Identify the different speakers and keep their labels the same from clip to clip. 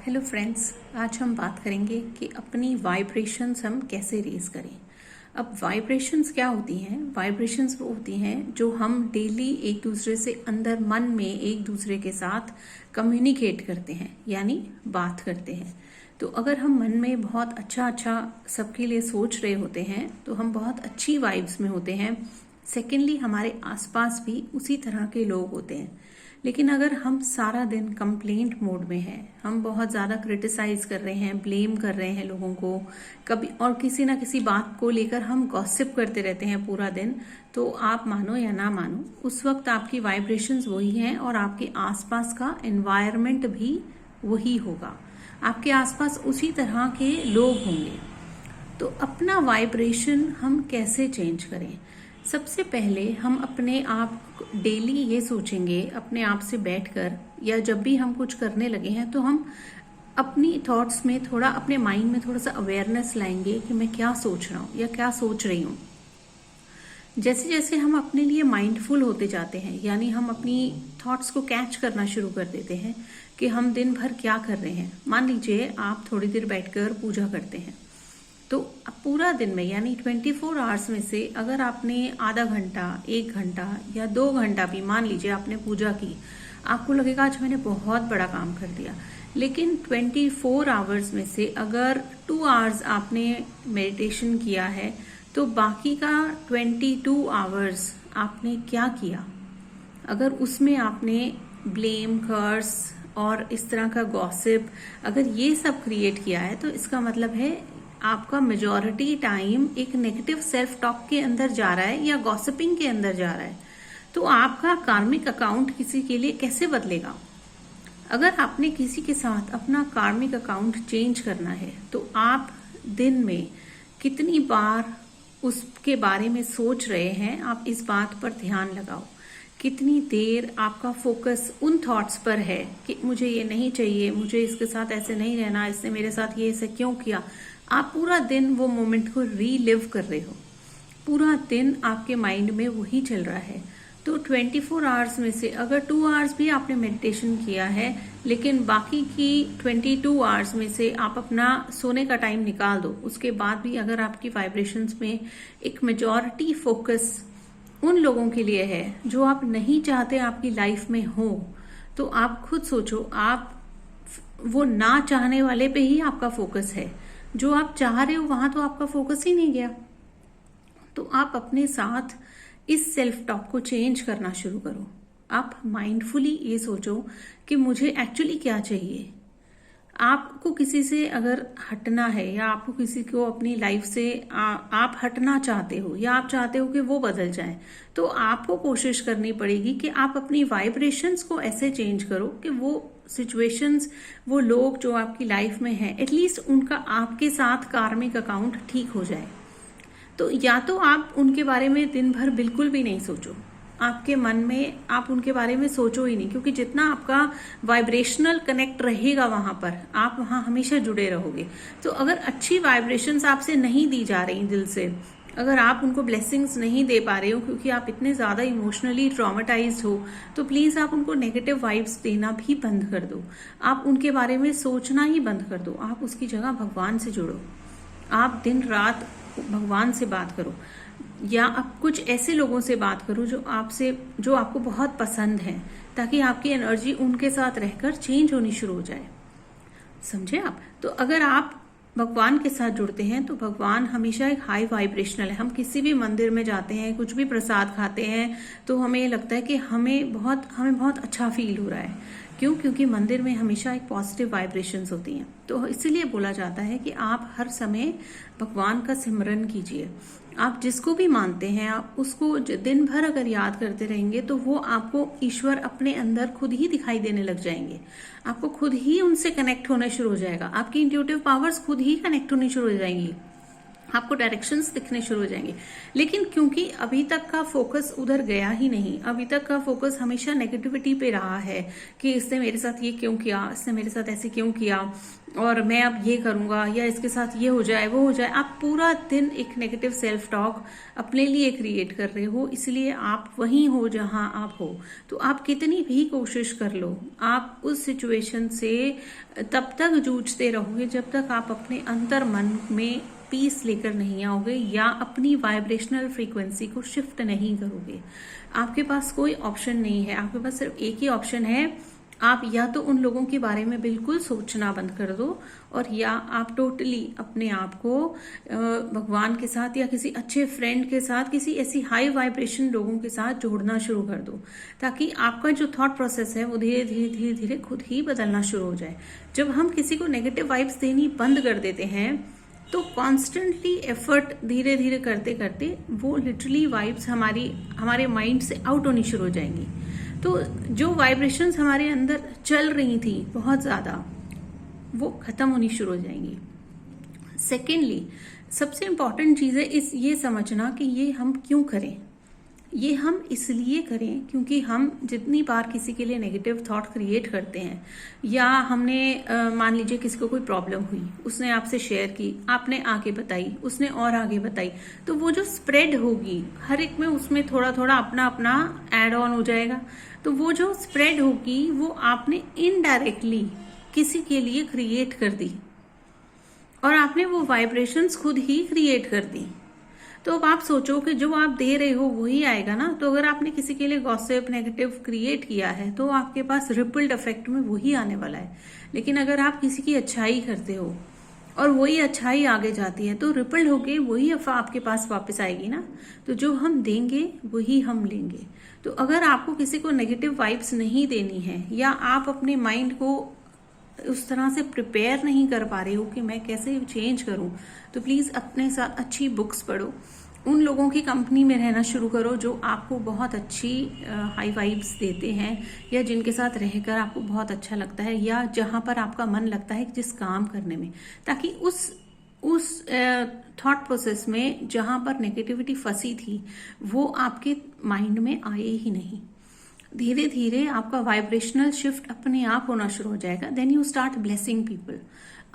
Speaker 1: Hello friends, आज हम बात करेंगे कि अपनी वाइब्रेशंस हम कैसे रेज करें। अब वाइब्रेशंस क्या होती हैं? वाइब्रेशंस वो होती हैं जो हम डेली एक दूसरे से अंदर मन में एक दूसरे के साथ कम्युनिकेट करते हैं, यानी बात करते हैं। तो अगर हम मन में बहुत अच्छा अच्छा सबके लिए सोच रहे होते हैं तो हम बहुत अच्छी वाइब्स में होते हैं। सेकेंडली, हमारे आसपास भी उसी तरह के लोग होते हैं। लेकिन अगर हम सारा दिन कंप्लेंट मोड में हैं, हम बहुत ज़्यादा क्रिटिसाइज कर रहे हैं, ब्लेम कर रहे हैं लोगों को, कभी और किसी ना किसी बात को लेकर हम गॉसिप करते रहते हैं पूरा दिन, तो आप मानो या ना मानो उस वक्त आपकी वाइब्रेशंस वही हैं और आपके आसपास का एनवायरनमेंट भी वही होगा। आपके आसपास उसी तरह के लोग होंगे। तो अपना वाइब्रेशन हम कैसे चेंज करें? सबसे पहले हम अपने आप डेली ये सोचेंगे, अपने आप से बैठकर या जब भी हम कुछ करने लगे हैं तो हम अपनी थॉट्स में थोड़ा, अपने माइंड में थोड़ा सा अवेयरनेस लाएंगे कि मैं क्या सोच रहा हूँ या क्या सोच रही हूँ। जैसे जैसे हम अपने लिए माइंडफुल होते जाते हैं, यानी हम अपनी थॉट्स को कैच करना शुरू कर देते हैं कि हम दिन भर क्या कर रहे हैं। मान लीजिए आप थोड़ी देर बैठकर पूजा करते हैं, तो पूरा दिन में यानी 24 आवर्स में से अगर आपने आधा घंटा, 1 घंटा या 2 घंटा भी मान लीजिए आपने पूजा की, आपको लगेगा आज मैंने बहुत बड़ा काम कर दिया। लेकिन 24 आवर्स में से अगर 2 आवर्स आपने मेडिटेशन किया है तो बाकी का 22 आवर्स आपने क्या किया? अगर उसमें आपने ब्लेम, कर्स और इस तरह का गॉसिप अगर ये सब क्रिएट किया है तो इसका मतलब है आपका मेजॉरिटी टाइम एक नेगेटिव सेल्फ टॉक के अंदर जा रहा है या गॉसिपिंग के अंदर जा रहा है। तो आपका कार्मिक अकाउंट किसी के लिए कैसे बदलेगा? अगर आपने किसी के साथ अपना कार्मिक अकाउंट चेंज करना है तो आप दिन में कितनी बार उसके बारे में सोच रहे हैं, आप इस बात पर ध्यान लगाओ। कितनी देर आपका फोकस उन थॉट्स पर है कि मुझे ये नहीं चाहिए, मुझे इसके साथ ऐसे नहीं रहना, इसने मेरे साथ ये ऐसे क्यों किया। आप पूरा दिन वो मोमेंट को रीलिव कर रहे हो, पूरा दिन आपके माइंड में वही चल रहा है। तो 24 आवर्स में से अगर 2 आवर्स भी आपने मेडिटेशन किया है, लेकिन बाकी की 22 आवर्स में से आप अपना सोने का टाइम निकाल दो, उसके बाद भी अगर आपकी वाइब्रेशंस में एक मेजॉरिटी फोकस उन लोगों के लिए है जो आप नहीं चाहते आपकी लाइफ में हो, तो आप खुद सोचो, आप वो ना चाहने वाले पे ही आपका फोकस है। जो आप चाह रहे हो वहां तो आपका फोकस ही नहीं गया। तो आप अपने साथ इस सेल्फ टॉक को चेंज करना शुरू करो। आप माइंडफुली ये सोचो कि मुझे एक्चुअली क्या चाहिए। आपको किसी से अगर हटना है या आपको किसी को अपनी लाइफ से आप हटना चाहते हो या आप चाहते हो कि वो बदल जाए, तो आपको कोशिश करनी पड़ेगी कि आप अपनी वाइब्रेशंस को ऐसे चेंज करो कि वो सिचुएशंस, वो लोग जो आपकी लाइफ में हैं, एटलीस्ट उनका आपके साथ कार्मिक अकाउंट ठीक हो जाए। तो या तो आप उनके बारे में दिन भर बिल्कुल भी नहीं सोचो, आपके मन में आप उनके बारे में सोचो ही नहीं, क्योंकि जितना आपका वाइब्रेशनल कनेक्ट रहेगा वहां पर, आप वहां हमेशा जुड़े रहोगे। तो अगर अच्छी वाइब्रेशंस आपसे नहीं दी जा रही दिल से, अगर आप उनको ब्लेसिंग्स नहीं दे पा रहे हो क्योंकि आप इतने ज्यादा इमोशनली ट्रॉमेटाइज्ड हो, तो प्लीज आप उनको नेगेटिव वाइब्स देना भी बंद कर दो। आप उनके बारे में सोचना ही बंद कर दो। आप उसकी जगह भगवान से जुड़ो। आप दिन रात भगवान से बात करो, या आप कुछ ऐसे लोगों से बात करो जो आपको बहुत पसंद है, ताकि आपकी एनर्जी उनके साथ रहकर चेंज होनी शुरू हो जाए। समझे आप? तो अगर आप भगवान के साथ जुड़ते हैं तो भगवान हमेशा एक हाई वाइब्रेशनल है। हम किसी भी मंदिर में जाते हैं, कुछ भी प्रसाद खाते हैं, तो हमें लगता है कि हमें बहुत अच्छा फील हो रहा है। क्यों? क्योंकि मंदिर में हमेशा एक पॉजिटिव वाइब्रेशंस होती हैं। तो इसीलिए बोला जाता है कि आप हर समय भगवान का सिमरन कीजिए। आप जिसको भी मानते हैं, आप उसको दिन भर अगर याद करते रहेंगे तो वो आपको ईश्वर अपने अंदर खुद ही दिखाई देने लग जाएंगे। आपको खुद ही उनसे कनेक्ट होना शुरू हो जाएगा। आपकी इंट्यूटिव पावर्स खुद ही कनेक्ट होनी शुरू हो जाएंगी। आपको डायरेक्शंस दिखने शुरू हो जाएंगे। लेकिन क्योंकि अभी तक का फोकस उधर गया ही नहीं, अभी तक का फोकस हमेशा नेगेटिविटी पे रहा है कि इसने मेरे साथ ये क्यों किया, इसने मेरे साथ ऐसे क्यों किया, और मैं अब ये करूंगा, या इसके साथ ये हो जाए वो हो जाए। आप पूरा दिन एक नेगेटिव सेल्फ टॉक अपने लिए क्रिएट कर रहे हो, इसलिए आप वहीं हो जहां आप हो। तो आप कितनी भी कोशिश कर लो, आप उस सिचुएशन से तब तक जूझते रहोगे जब तक आप अपने अंतर मन में पीस लेकर नहीं आओगे या अपनी वाइब्रेशनल फ्रीक्वेंसी को शिफ्ट नहीं करोगे। आपके पास कोई ऑप्शन नहीं है, आपके पास सिर्फ एक ही ऑप्शन है। आप या तो उन लोगों के बारे में बिल्कुल सोचना बंद कर दो, और या आप टोटली अपने आप को भगवान के साथ या किसी अच्छे फ्रेंड के साथ, किसी ऐसी हाई वाइब्रेशन लोगों के साथ जोड़ना शुरू कर दो, ताकि आपका जो थॉट प्रोसेस है वो धीरे धीरे धीरे धीरे खुद ही बदलना शुरू हो जाए। जब हम किसी को नेगेटिव वाइब्स देनी बंद कर देते हैं तो कॉन्स्टेंटली एफर्ट धीरे धीरे करते करते वो लिटरली वाइब्स हमारे माइंड से आउट होनी शुरू हो जाएंगी। तो जो वाइब्रेशंस हमारे अंदर चल रही थी बहुत ज्यादा, वो खत्म होनी शुरू हो जाएंगी। सेकेंडली, सबसे इंपॉर्टेंट चीज है ये समझना कि ये हम क्यों करें। ये हम इसलिए करें क्योंकि हम जितनी बार किसी के लिए नेगेटिव थॉट क्रिएट करते हैं, या हमने मान लीजिए किसी को कोई प्रॉब्लम हुई, उसने आपसे शेयर की, आपने आगे बताई, उसने और आगे बताई, तो वो जो स्प्रेड होगी हर एक में, उसमें थोड़ा थोड़ा अपना अपना ऐड ऑन हो जाएगा। तो वो जो स्प्रेड होगी वो आपने इनडायरेक्टली किसी के लिए क्रिएट कर दी, और आपने वो वाइब्रेशंस खुद ही क्रिएट कर दी। तो अब आप सोचो कि जो आप दे रहे हो वही आएगा ना। तो अगर आपने किसी के लिए गॉसिप नेगेटिव क्रिएट किया है तो आपके पास रिपल्ड इफेक्ट में वही आने वाला है। लेकिन अगर आप किसी की अच्छाई करते हो और वही अच्छाई आगे जाती है, तो रिपल्ड होके वही अफवाह आपके पास वापस आएगी ना। तो जो हम देंगे वही हम लेंगे। तो अगर आपको किसी को नेगेटिव वाइब्स नहीं देनी है, या आप अपने माइंड को उस तरह से प्रिपेयर नहीं कर पा रहे हो कि मैं कैसे चेंज करूं, तो प्लीज अपने साथ अच्छी बुक्स पढ़ो, उन लोगों की कंपनी में रहना शुरू करो जो आपको बहुत अच्छी हाई वाइब्स देते हैं, या जिनके साथ रहकर आपको बहुत अच्छा लगता है, या जहां पर आपका मन लगता है जिस काम करने में, ताकि उस थॉट प्रोसेस में जहां पर नेगेटिविटी फंसी थी वो आपके माइंड में आए ही नहीं। धीरे धीरे आपका वाइब्रेशनल शिफ्ट अपने आप होना शुरू हो जाएगा। Then you start blessing people.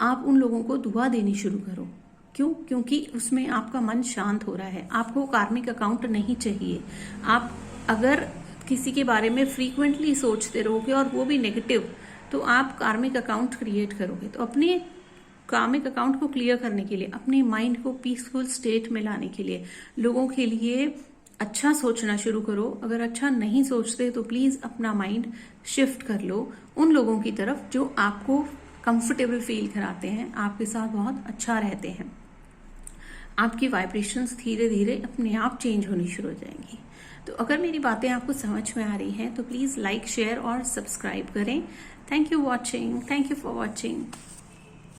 Speaker 1: आप उन लोगों को दुआ देनी शुरू करो। क्यों? क्योंकि उसमें आपका मन शांत हो रहा है, आपको कार्मिक अकाउंट नहीं चाहिए। आप अगर किसी के बारे में फ्रीक्वेंटली सोचते रहोगे और वो भी नेगेटिव, तो आप कार्मिक अकाउंट क्रिएट करोगे। तो अपने कार्मिक अकाउंट को क्लियर करने के लिए, अपने माइंड को पीसफुल स्टेट में लाने के लिए, लोगों के लिए अच्छा सोचना शुरू करो। अगर अच्छा नहीं सोचते तो प्लीज अपना माइंड शिफ्ट कर लो उन लोगों की तरफ जो आपको कंफर्टेबल फील कराते हैं, आपके साथ बहुत अच्छा रहते हैं। आपकी वाइब्रेशंस धीरे धीरे अपने आप चेंज होनी शुरू हो जाएंगी। तो अगर मेरी बातें आपको समझ में आ रही हैं तो प्लीज लाइक, शेयर और सब्सक्राइब करें। Thank you for watching.